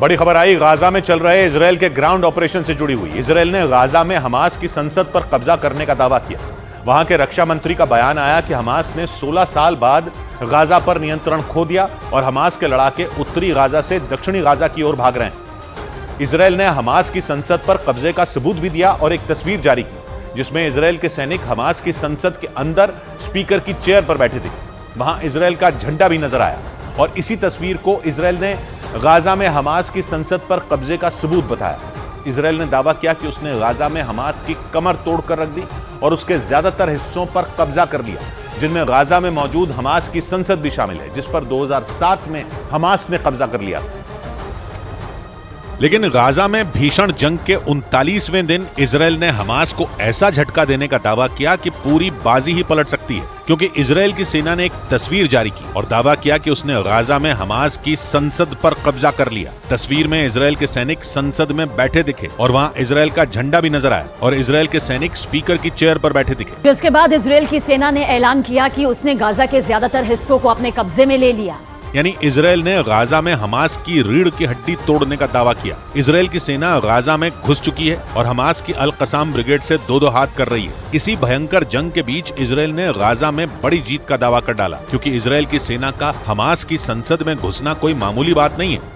बड़ी खबर आई गाजा में चल रहे इजरायल के ग्राउंड ऑपरेशन से जुड़ी हुई। इजरायल ने गाजा में हमास की संसद पर कब्जा करने का दावा किया। वहां के रक्षा मंत्री का बयान आया कि हमास ने 16 साल बाद गाजा पर नियंत्रण खो दिया और हमास के लड़ाके उत्तरी गाजा से दक्षिणी गाजा की ओर भाग रहे हैं। इजरायल ने हमास की संसद पर कब्जे का सबूत भी दिया और एक तस्वीर जारी की जिसमें इजरायल के सैनिक हमास की संसद के अंदर स्पीकर की चेयर पर बैठे थे। वहां इजरायल का झंडा भी नजर आया और इसी तस्वीर को इजरायल ने गाजा में हमास की संसद पर कब्जे का सबूत बताया। इजरायल ने दावा किया कि उसने गाजा में हमास की कमर तोड़कर रख दी और उसके ज्यादातर हिस्सों पर कब्जा कर लिया, जिनमें गाजा में मौजूद हमास की संसद भी शामिल है, जिस पर 2007 में हमास ने कब्जा कर लिया। लेकिन गाजा में भीषण जंग के 39वें दिन इजरायल ने हमास को ऐसा झटका देने का दावा किया कि पूरी बाजी ही पलट सकती है, क्योंकि इजरायल की सेना ने एक तस्वीर जारी की और दावा किया कि उसने गाजा में हमास की संसद पर कब्जा कर लिया। तस्वीर में इजरायल के सैनिक संसद में बैठे दिखे और वहां इजरायल का झंडा भी नजर आया और इजरायल के सैनिक स्पीकर की चेयर पर बैठे दिखे। जिसके बाद इजरायल की सेना ने ऐलान किया कि उसने गाजा के ज्यादातर हिस्सों को अपने कब्जे में ले लिया। यानी इजरायल ने गाजा में हमास की रीढ़ की हड्डी तोड़ने का दावा किया। इजरायल की सेना गाजा में घुस चुकी है और हमास की अल कसाम ब्रिगेड से दो हाथ कर रही है। इसी भयंकर जंग के बीच इजरायल ने गाजा में बड़ी जीत का दावा कर डाला, क्योंकि इजरायल की सेना का हमास की संसद में घुसना कोई मामूली बात नहीं है।